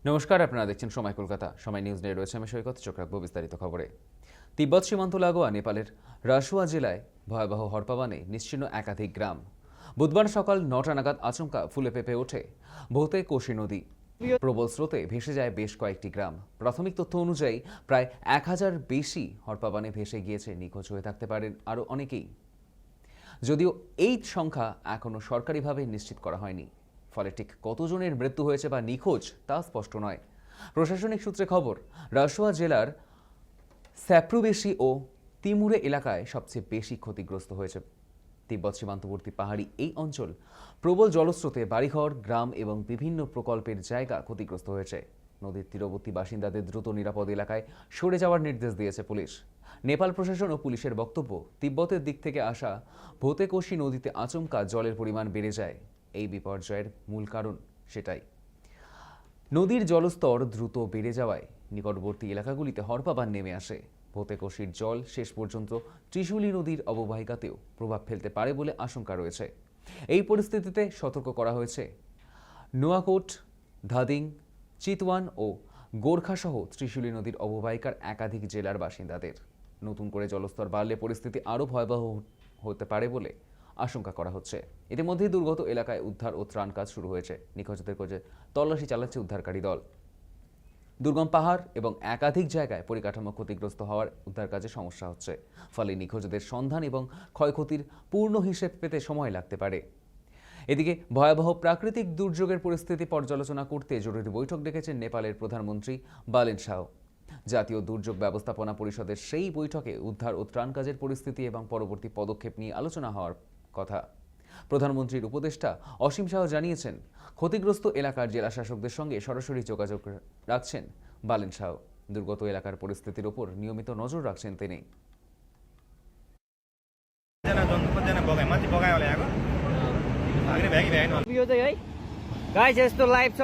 নমস্কার, আপনারা দেখছেন সময় কলকাতা। সময় নিউজ নিয়ে রয়েছে আমি সৈকত। চোখ রাখবো বিস্তারিত খবরে। তিব্বত সীমান্ত লাগোয়া নেপালের রাসুয়া জেলায় ভয়াবহ হরপাবানে নিশ্চিহ্ন একাধিক গ্রাম। বুধবার সকাল ৯টা নাগাদ আচমকা ফুলে ফেঁপে ওঠে ভোতে কোশি নদী। প্রবল স্রোতে ভেসে যায় বেশ কয়েকটি গ্রাম। প্রাথমিক তথ্য অনুযায়ী প্রায় ১,০০০ বেশি হরপাবানে ভেসে গিয়েছে। নিখোঁজ হয়ে থাকতে পারেন আরও অনেকেই, যদিও এই সংখ্যা এখনও সরকারিভাবে নিশ্চিত করা হয়নি। ফলে ঠিক কতজনের মৃত্যু হয়েছে বা নিখোঁজ তা স্পষ্ট নয়। প্রশাসনিক সূত্রে খবর, রাসুয়া জেলার স্যাপ্রুবেশি ও তিমুরে এলাকায় সবচেয়ে বেশি ক্ষতিগ্রস্ত হয়েছে। তিব্বত সীমান্তবর্তী পাহাড়ি এই অঞ্চল প্রবল জলস্রোতে বাড়িঘর, গ্রাম এবং বিভিন্ন প্রকল্পের জায়গা ক্ষতিগ্রস্ত হয়েছে। নদীর তীরবর্তী বাসিন্দাদের দ্রুত নিরাপদ এলাকায় সরে যাওয়ার নির্দেশ দিয়েছে পুলিশ। নেপাল প্রশাসন ও পুলিশের বক্তব্য, তিব্বতের দিক থেকে আসা ভোতে কোশি নদীতে আচমকা জলের পরিমাণ বেড়ে যায়। এই বিপর্যয়ের মূল কারণ সেটাই। নদীর জলস্তর দ্রুত বেড়ে যাওয়ায় নিকটবর্তী এলাকাগুলিতে হরপাবান নেমে আসে। ভোতে কোশির জল শেষ পর্যন্ত ত্রিশুলী নদীর অববাহিকাতেও প্রভাব ফেলতে পারে বলে আশঙ্কা রয়েছে। এই পরিস্থিতিতে সতর্ক করা হয়েছে নোয়াকোট, ধাদিং, চিতওয়ান ও গোর্খা সহ ত্রিশুলী নদীর অববাহিকার একাধিক জেলার বাসিন্দাদের। নতুন করে জলস্তর বাড়লে পরিস্থিতি আরও ভয়াবহ হতে পারে বলে আশঙ্কা করা হচ্ছে। ইতিমধ্যে দুর্গত এলাকায় উদ্ধার ও ত্রাণ কাজ শুরু হয়েছে। নিখোঁজদের খোঁজে তল্লাশি চালাচ্ছে উদ্ধারকারী দল। দুর্গম পাহাড় এবং একাধিক জায়গায় পরিকাঠামো ক্ষতিগ্রস্ত হওয়ার উদ্ধার কাজে সমস্যা হচ্ছে। ফলে নিখোঁজদের সন্ধান এবং ক্ষয়ক্ষতির পূর্ণ হিসেব পেতে সময় লাগতে পারে। এদিকে ভয়াবহ প্রাকৃতিক দুর্যোগের পরিস্থিতি পর্যালোচনা করতে জরুরি বৈঠক ডেকেছেন নেপালের প্রধানমন্ত্রী বালেন শাহ। জাতীয় দুর্যোগ ব্যবস্থাপনা পরিষদের সেই বৈঠকে উদ্ধার ও ত্রাণ কাজের পরিস্থিতি এবং পরবর্তী পদক্ষেপ নিয়ে আলোচনা হওয়ার কথা। প্রধানমন্ত্রীর উপদেষ্টা অসীম শাহ জানিয়েছেন, ক্ষতিগ্রস্ত এলাকার জেলা শাসকদের সঙ্গে সরাসরি যোগাযোগ রাখছেন বালেন শাহ। দুর্গত এলাকার পরিস্থিতির উপর নিয়মিত নজর রাখছেন তিনি। यो चाहिँ है गाइस यस्तो लाइभ छ